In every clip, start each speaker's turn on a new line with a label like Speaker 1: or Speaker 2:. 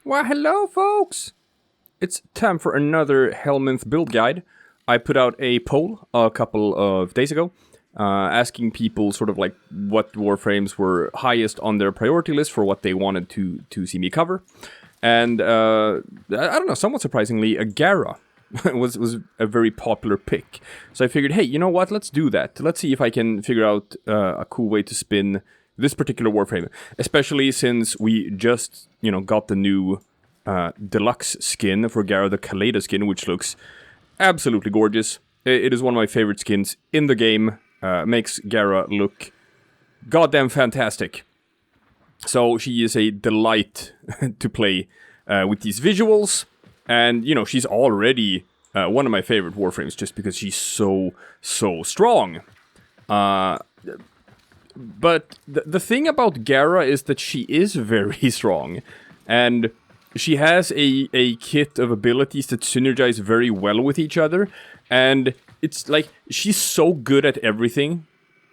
Speaker 1: Well, hello, folks! It's time for another Helminth build guide. I put out a poll a couple of days ago, asking people sort of like what Warframes were highest on their priority list for what they wanted to see me cover. And, I don't know, somewhat surprisingly, a Gara was a very popular pick. So I figured, hey, you know what, let's do that. Let's see if I can figure out a cool way to spin this particular Warframe. Especially since we just, got the new deluxe skin for Gara, the Kaleido skin, which looks absolutely gorgeous. It is one of my favorite skins in the game. Makes Gara look goddamn fantastic. So she is a delight to play with these visuals. And, she's already one of my favorite Warframes just because she's so strong. But the thing about Gara is that she is very strong. And she has a kit of abilities that synergize very well with each other. And it's like, she's so good at everything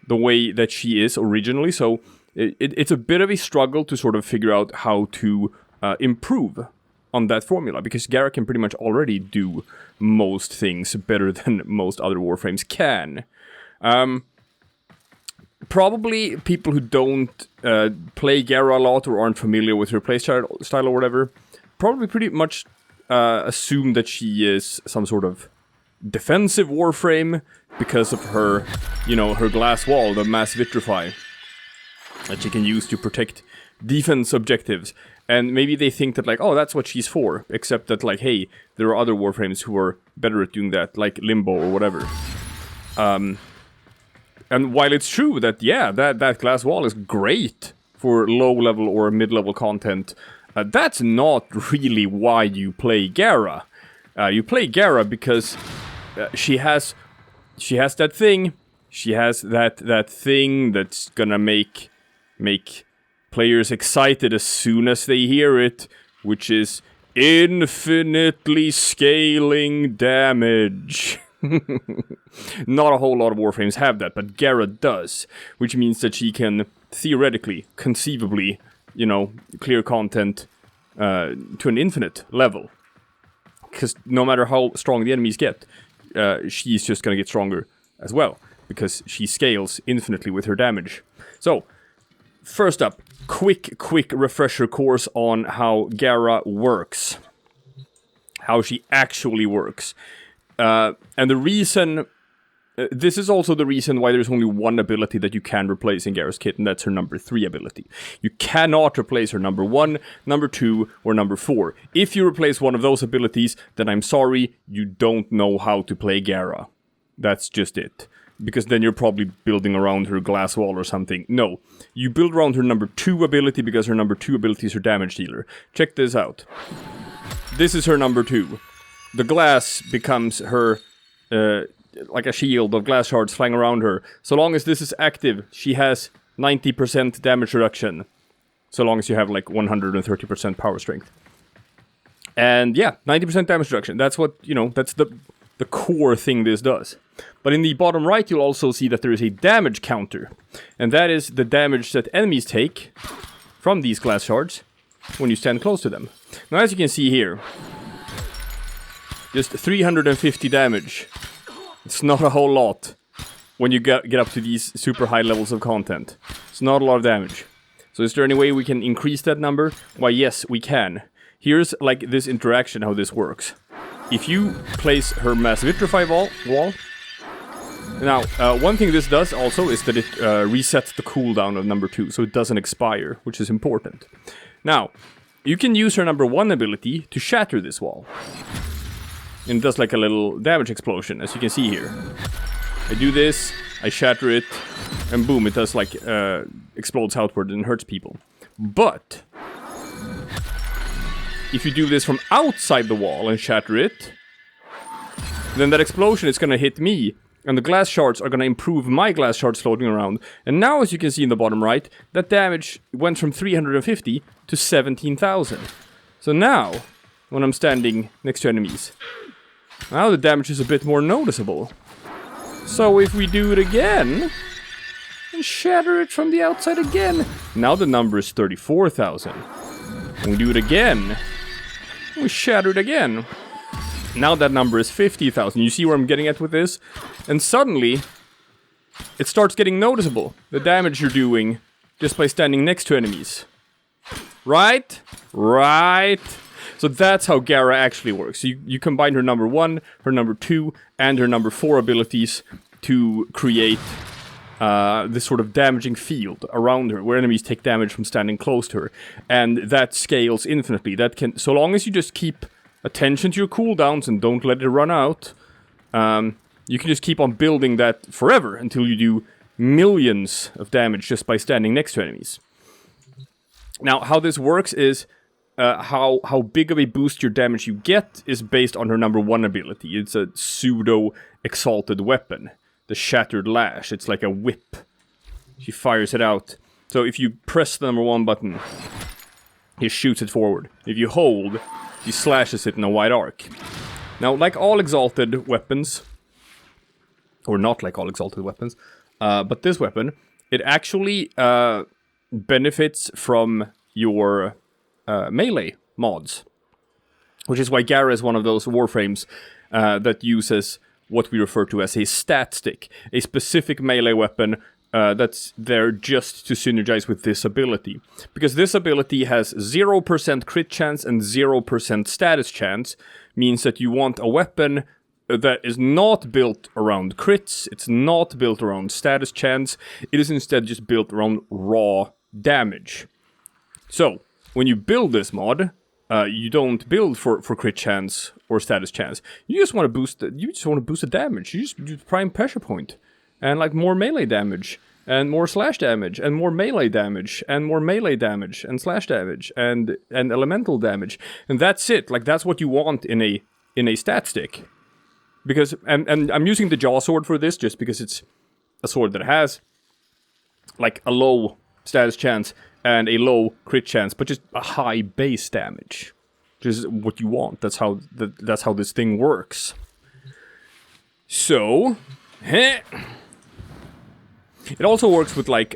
Speaker 1: the way that she is originally. So it's a bit of a struggle to sort of figure out how to improve on that formula. Because Gara can pretty much already do most things better than most other Warframes can. Probably people who don't play Gara a lot or aren't familiar with her playstyle or whatever, probably pretty much assume that she is some sort of defensive Warframe because of her, her glass wall, the mass vitrify, that she can use to protect defense objectives. And maybe they think that, like, oh, that's what she's for, except that, like, hey, there are other Warframes who are better at doing that, like Limbo or whatever. And while it's true that, yeah, that glass wall is great for low-level or mid-level content, that's not really why you play Gara. You play Gara because she has that thing. She has that thing that's gonna make players excited as soon as they hear it, which is infinitely scaling damage. Not a whole lot of Warframes have that, but Gara does, which means that she can theoretically, conceivably, clear content to an infinite level. Because no matter how strong the enemies get, she's just gonna get stronger as well, because she scales infinitely with her damage. So, first up, quick refresher course on how Gara works. How she actually works. And the reason, this is also the reason why there's only one ability that you can replace in Gara's kit, and that's her number 3 ability. You cannot replace her number 1, number 2, or number 4. If you replace one of those abilities, then I'm sorry, you don't know how to play Gara. That's just it. Because then you're probably building around her glass wall or something. No, you build around her number 2 ability because her number 2 ability is her damage dealer. Check this out. This is her number 2. The glass becomes her, like a shield of glass shards flying around her. So long as this is active, she has 90% damage reduction. So long as you have, like, 130% power strength. And, yeah, 90% damage reduction. That's what, that's the core thing this does. But in the bottom right, you'll also see that there is a damage counter. And that is the damage that enemies take from these glass shards when you stand close to them. Now, as you can see here, just 350 damage. It's not a whole lot when you get up to these super high levels of content. It's not a lot of damage. So is there any way we can increase that number? Why, yes, we can. Here's, like, this interaction, how this works. If you place her mass vitrify wall... Now, one thing this does also is that it resets the cooldown of number 2, so it doesn't expire, which is important. Now, you can use her number 1 ability to shatter this wall. And it does like a little damage explosion, as you can see here. I do this, I shatter it, and boom, it does like, explodes outward and hurts people. But, if you do this from outside the wall and shatter it, then that explosion is gonna hit me, and the glass shards are gonna improve my glass shards floating around. And now, as you can see in the bottom right, that damage went from 350 to 17,000. So now, when I'm standing next to enemies, now the damage is a bit more noticeable. So if we do it again, and shatter it from the outside again, now the number is 34,000. When we do it again, We shattered again. Now that number is 50,000. You see where I'm getting at with this? And suddenly, it starts getting noticeable. The damage you're doing just by standing next to enemies. Right? Right. So that's how Gara actually works. You combine her number 1, her number 2, and her number 4 abilities to create this sort of damaging field around her, where enemies take damage from standing close to her. And that scales infinitely. That can, so long as you just keep attention to your cooldowns and don't let it run out, you can just keep on building that forever until you do millions of damage just by standing next to enemies. Now, how this works is how big of a boost your damage you get is based on her number 1 ability. It's a pseudo-exalted weapon. The Shattered Lash. It's like a whip. She fires it out. So if you press the number 1 button, he shoots it forward. If you hold, he slashes it in a wide arc. Now, like all exalted weapons, or not like all exalted weapons, but this weapon, it actually benefits from your melee mods. Which is why Gara is one of those Warframes that uses what we refer to as a stat stick. A specific melee weapon that's there just to synergize with this ability. Because this ability has 0% crit chance and 0% status chance, means that you want a weapon that is not built around crits, it's not built around status chance, it is instead just built around raw damage. So, when you build this mod, you don't build for crit chance or status chance. You just want to boost the damage. You just prime pressure point. And like more melee damage. And more slash damage. And more melee damage. And more melee damage. And slash damage. And elemental damage. And that's it. Like that's what you want in a stat stick. Because and I'm using the Jaw Sword for this just because it's a sword that has like a low status chance and a low crit chance, but just a high base damage. Which is what you want. That's how this thing works. So, it also works with like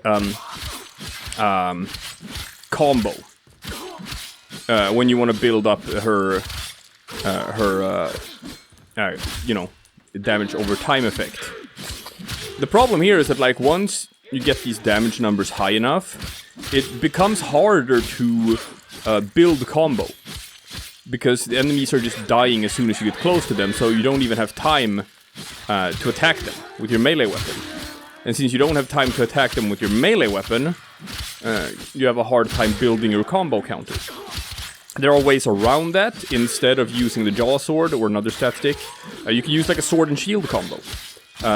Speaker 1: combo. When you want to build up her damage over time effect. The problem here is that like once you get these damage numbers high enough, it becomes harder to build combo. Because the enemies are just dying as soon as you get close to them, so you don't even have time to attack them with your melee weapon. And since you don't have time to attack them with your melee weapon, you have a hard time building your combo counter. There are ways around that. Instead of using the Jaw Sword or another stat stick, you can use like a sword and shield combo.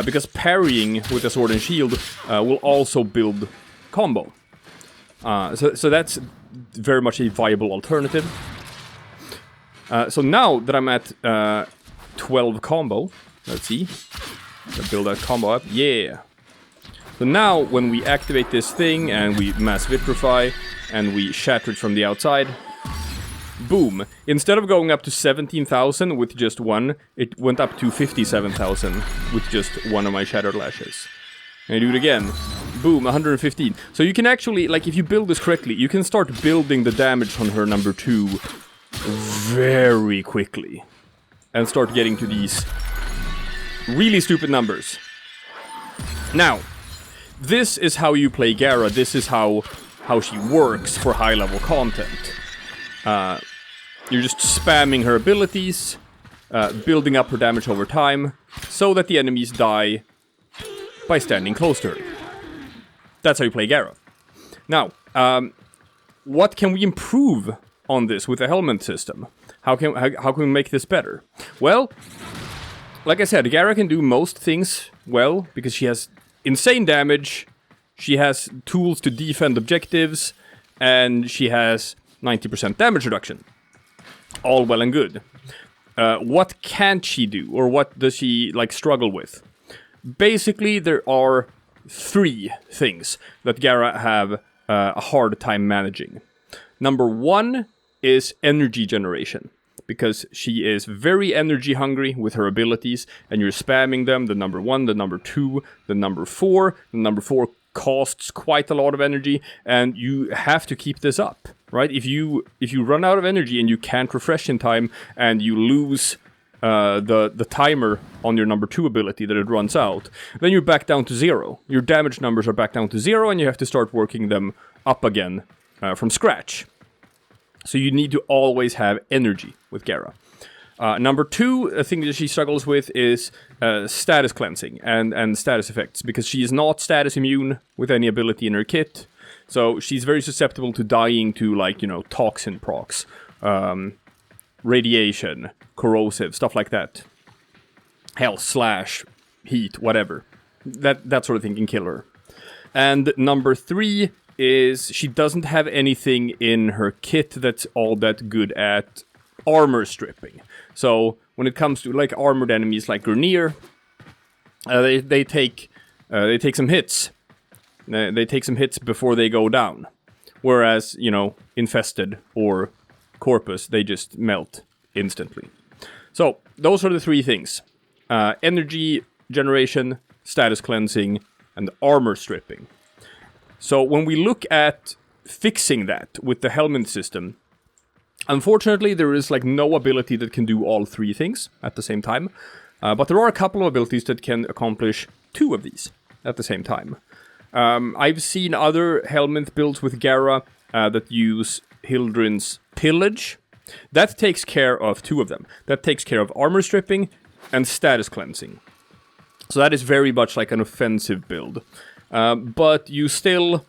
Speaker 1: Because parrying with a sword and shield will also build combo. So that's very much a viable alternative. So now that I'm at 12 combo, let's see. Let's build that combo up. Yeah. So now when we activate this thing and we mass vitrify and we shatter it from the outside, boom. Instead of going up to 17,000 with just one, it went up to 57,000 with just one of my Shattered Lashes. And I do it again. Boom, 115. So you can actually, like, if you build this correctly, you can start building the damage on her number 2 very quickly. And start getting to these really stupid numbers. Now, this is how you play Gara. This is how she works for high-level content. You're just spamming her abilities, building up her damage over time, so that the enemies die by standing close to her. That's how you play Gara. Now, what can we improve on this with the Helminth system? How can we make this better? Well, like I said, Gara can do most things well, because she has insane damage, she has tools to defend objectives, and she has 90% damage reduction. All well and good. What can't she do? Or what does she, like, struggle with? Basically, there are 3 things that Gara have a hard time managing. Number 1 is energy generation. Because she is very energy hungry with her abilities, and you're spamming them, the number 1, the number 2, the number 4. The number 4 costs quite a lot of energy, and you have to keep this up. right? If you run out of energy and you can't refresh in time, and you lose the timer on your number 2 ability that it runs out, then you're back down to 0. Your damage numbers are back down to 0, and you have to start working them up again from scratch. So you need to always have energy with Gara. Number 2, a thing that she struggles with is status cleansing and status effects, because she is not status immune with any ability in her kit. So she's very susceptible to dying to, like, you know, toxin procs, radiation, corrosive, stuff like that. Hell, slash, heat, whatever. That sort of thing can kill her. And number 3 is she doesn't have anything in her kit that's all that good at armor stripping. So when it comes to, like, armored enemies like Grenier, they take some hits. They take some hits before they go down. Whereas, you know, Infested or Corpus, they just melt instantly. So those are the 3 things. Energy generation, status cleansing, and armor stripping. So when we look at fixing that with the Helminth system, unfortunately there is, like, no ability that can do all 3 things at the same time. But there are a couple of abilities that can accomplish 2 of these at the same time. I've seen other Helminth builds with Gara that use Hildrin's Pillage. That takes care of 2 of them. That takes care of armor stripping and status cleansing. So that is very much like an offensive build. But you still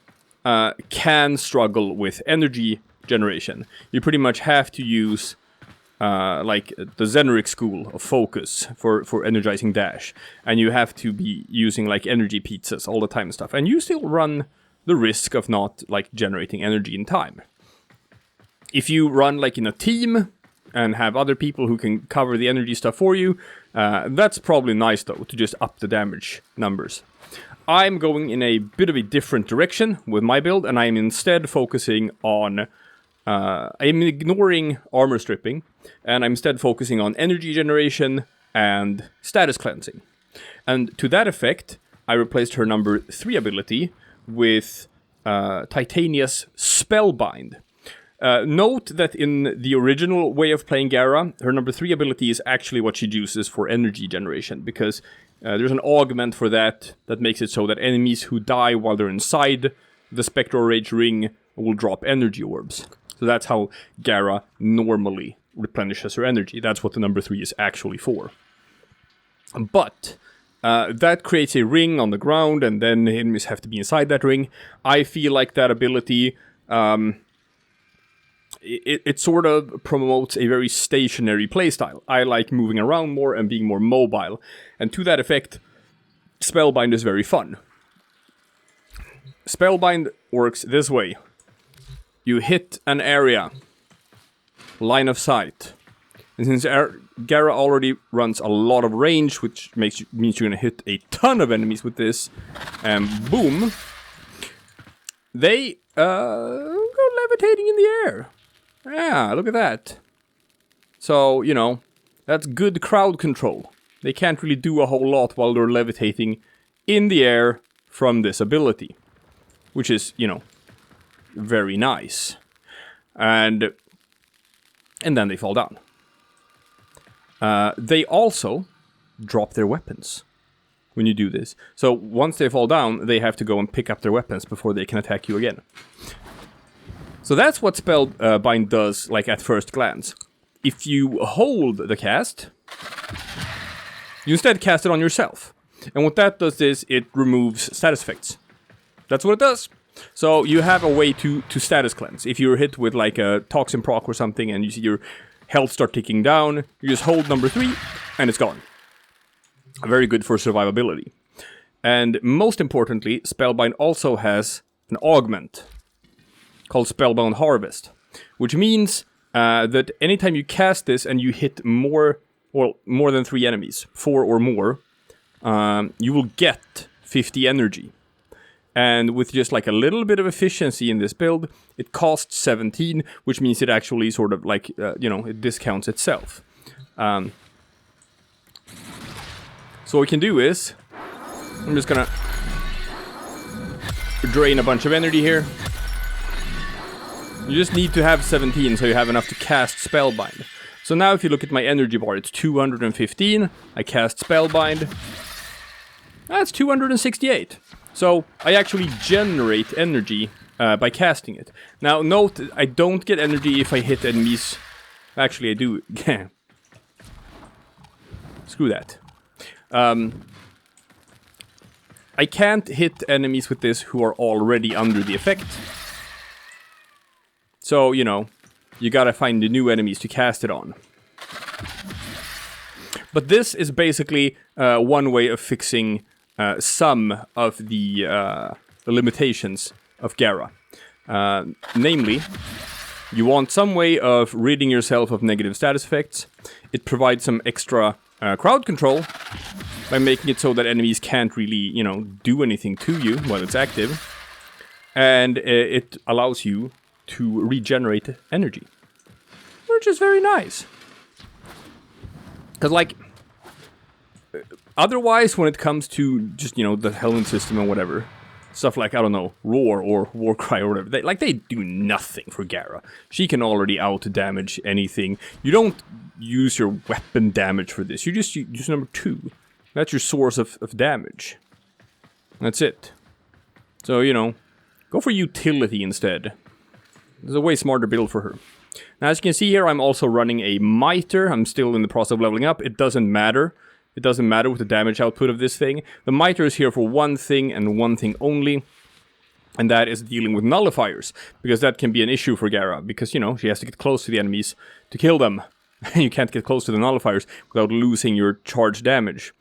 Speaker 1: can struggle with energy generation. You pretty much have to use like the Zenric school of focus for energizing dash. And you have to be using, like, energy pizzas all the time and stuff. And you still run the risk of not, like, generating energy in time. If you run, like, in a team and have other people who can cover the energy stuff for you, that's probably nice, though, to just up the damage numbers. I'm going in a bit of a different direction with my build, and I'm instead focusing on... I'm ignoring armor stripping, and I'm instead focusing on energy generation and status cleansing. And to that effect, I replaced her number 3 ability with Titania's Spellbind. Note that in the original way of playing Gara, her number 3 ability is actually what she uses for energy generation, because there's an augment for that makes it so that enemies who die while they're inside the Spectral Rage ring will drop energy orbs. So that's how Gara normally replenishes her energy. That's what the number 3 is actually for. But that creates a ring on the ground, and then enemies have to be inside that ring. I feel like that ability... It sort of promotes a very stationary playstyle. I like moving around more and being more mobile. And to that effect, Spellbind is very fun. Spellbind works this way. You hit an area. Line of sight. And since Gara already runs a lot of range, which means you're going to hit a ton of enemies with this, and boom, they go levitating in the air. Yeah, look at that. So, you know, that's good crowd control. They can't really do a whole lot while they're levitating in the air from this ability. Which is, you know, very nice. And then they fall down. They also drop their weapons when you do this. So once they fall down, they have to go and pick up their weapons before they can attack you again. So that's what Spellbind does, like, at first glance. If you hold the cast, you instead cast it on yourself. And what that does is it removes status effects. That's what it does. So you have a way to status cleanse. If you're hit with, like, a toxin proc or something and you see your health start ticking down, you just hold number 3 and it's gone. Very good for survivability. And most importantly, Spellbind also has an augment called Spellbound Harvest, which means that anytime you cast this and you hit more than 3 enemies, 4 or more, you will get 50 energy. And with just, like, a little bit of efficiency in this build, it costs 17, which means it actually sort of, like, you know, it discounts itself. So what we can do is, I'm just gonna drain a bunch of energy here. You just need to have 17 so you have enough to cast Spellbind. So now if you look at my energy bar, it's 215. I cast Spellbind. That's 268. So I actually generate energy by casting it. Now note, I don't get energy if I hit enemies. Actually, I do. Screw that. I can't hit enemies with this who are already under the effect. So, you know, you gotta find the new enemies to cast it on. But this is basically one way of fixing some of the limitations of Gara. Namely, you want some way of ridding yourself of negative status effects. It provides some extra crowd control by making it so that enemies can't really, you know, do anything to you while it's active. And it allows you to regenerate energy, which is very nice. Because, like, otherwise, when it comes to just, you know, the Helminth system and whatever, stuff like, I don't know, Roar or Warcry or whatever, they do nothing for Gara. She can already out-damage anything. You don't use your weapon damage for this. You just use number 2. That's your source of damage. That's it. So, you know, go for utility instead. There's a way smarter build for her. Now, as you can see here, I'm also running a Mitre. I'm still in the process of leveling up. It doesn't matter. It doesn't matter with the damage output of this thing. The Mitre is here for one thing and one thing only. And that is dealing with nullifiers. Because that can be an issue for Gara. Because, you know, she has to get close to the enemies to kill them. You can't get close to the nullifiers without losing your charge damage.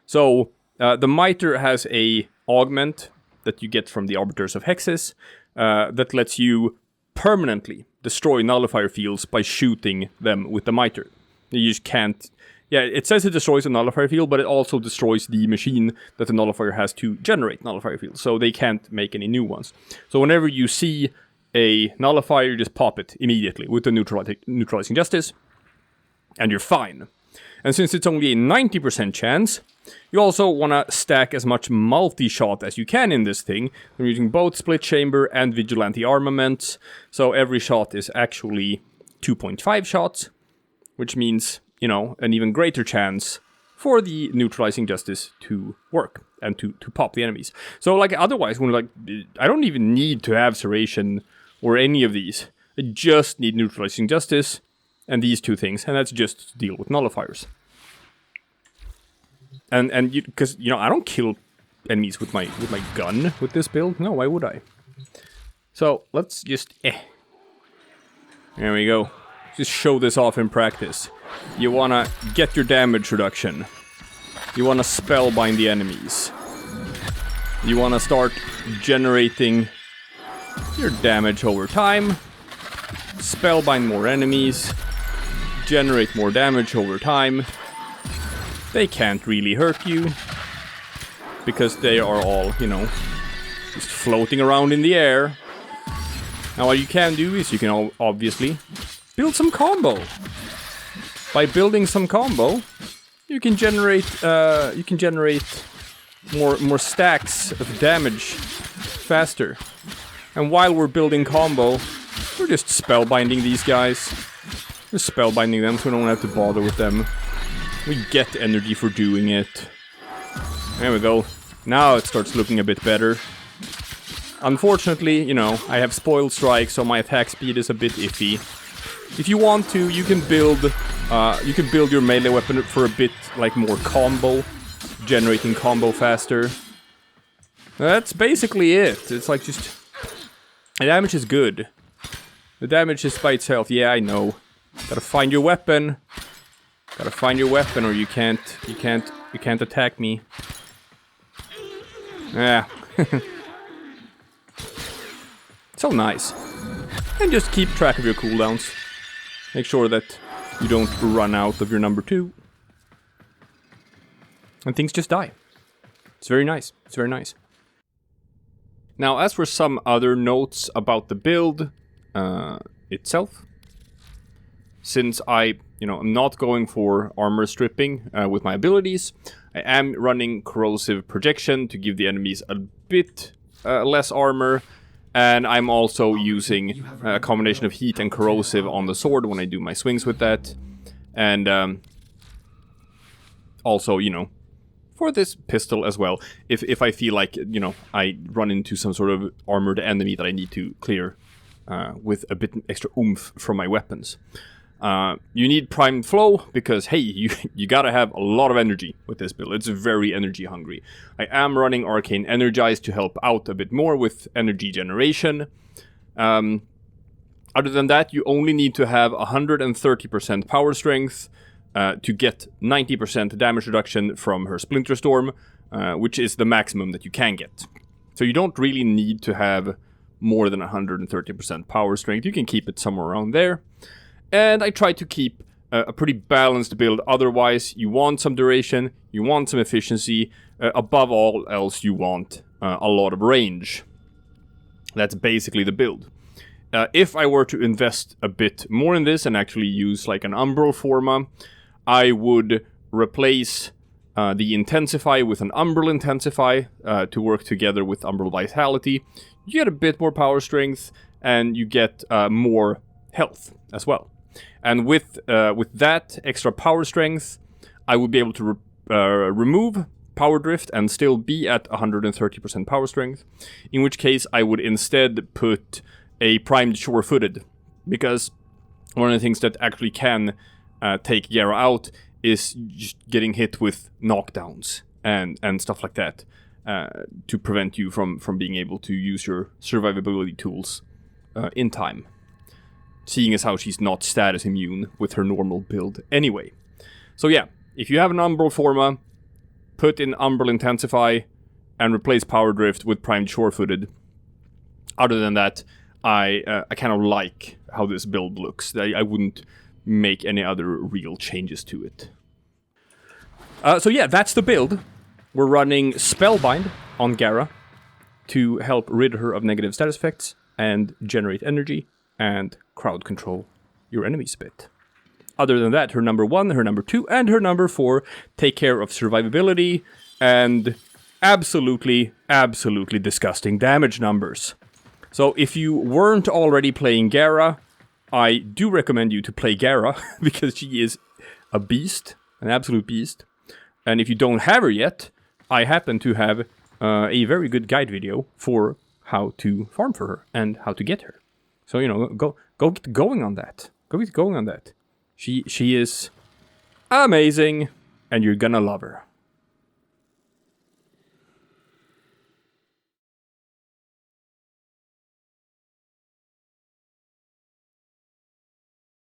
Speaker 1: So, the Mitre has a augment that you get from the Arbiters of Hexes. That lets you permanently destroy nullifier fields by shooting them with the Mitre. You just can't... Yeah, it says it destroys a nullifier field, but it also destroys the machine that the nullifier has to generate nullifier fields, so they can't make any new ones. So whenever you see a nullifier, you just pop it immediately with the neutralizing justice, and you're fine. And since it's only a 90% chance, you also want to stack as much multi-shot as you can in this thing. I'm using both split chamber and vigilante armaments, so every shot is actually 2.5 shots, which means, you know, an even greater chance for the neutralizing justice to work and to pop the enemies. So, like, otherwise, when, like, I don't even need to have Serration or any of these. I just need neutralizing justice and these two things, and that's just to deal with nullifiers. And because, you know, I don't kill enemies with my gun with this build. No, why would I? So, let's just... There we go. Just show this off in practice. You wanna get your damage reduction. You wanna spellbind the enemies. You wanna start generating your damage over time. Spellbind more enemies. Generate more damage over time. They can't really hurt you. Because they are all, you know, just floating around in the air. Now what you can do is you can obviously build some combo. By building some combo, you can generate more stacks of damage faster. And while we're building combo, we're just spellbinding these guys. We're spellbinding them so we don't have to bother with them. We get energy for doing it. There we go. Now it starts looking a bit better. Unfortunately, you know, I have spoiled strike, so my attack speed is a bit iffy. If you want to, you can build your melee weapon for a bit like more combo, generating combo faster. That's basically it. It's like just the damage is good. The damage is by itself. Yeah, I know. Gotta find your weapon. Gotta find your weapon, or you can't attack me. Yeah. So nice. And just keep track of your cooldowns. Make sure that you don't run out of your number 2. And things just die. It's very nice. It's very nice. Now, as for some other notes about the build itself, since I'm not going for armor stripping with my abilities, I am running corrosive projection to give the enemies a bit less armor, And I'm also using a combination of heat and corrosive on the sword when I do my swings with that. And also, you know, for this pistol as well, if I feel like, you know, I run into some sort of armored enemy that I need to clear with a bit extra oomph from my weapons. You need primed flow because, hey, you gotta have a lot of energy with this build. It's very energy hungry. I am running Arcane Energize to help out a bit more with energy generation. Other than that, you only need to have 130% power strength to get 90% damage reduction from her Splinter Storm, which is the maximum that you can get. So you don't really need to have more than 130% power strength. You can keep it somewhere around there. And I try to keep a pretty balanced build. Otherwise, you want some duration, you want some efficiency. Above all else, you want a lot of range. That's basically the build. If I were to invest a bit more in this and actually use like an Umbral Forma, I would replace the Intensify with an Umbral Intensify to work together with Umbral Vitality. You get a bit more power strength and you get more health as well. And with that extra power strength, I would be able to remove Power Drift and still be at 130% power strength. In which case, I would instead put a primed Sure-Footed, because one of the things that actually can take Gara out is just getting hit with knockdowns and stuff like that to prevent you from being able to use your survivability tools in time. Seeing as how she's not status immune with her normal build anyway. So yeah, if you have an Umbral Forma, put in Umbral Intensify and replace Power Drift with primed Sure-Footed. Other than that, I kind of like how this build looks. I wouldn't make any other real changes to it. So yeah, that's the build. We're running Spellbind on Gara to help rid her of negative status effects and generate energy and crowd control your enemies a bit. Other than that, her number 1, her number 2, and her number 4 take care of survivability and absolutely disgusting damage numbers. So if you weren't already playing Gara, I do recommend you to play Gara, because she is a beast, an absolute beast. And if you don't have her yet, I happen to have a very good guide video for how to farm for her and how to get her. So, you know, go get going on that. Go get going on that. She is amazing, and you're gonna love her.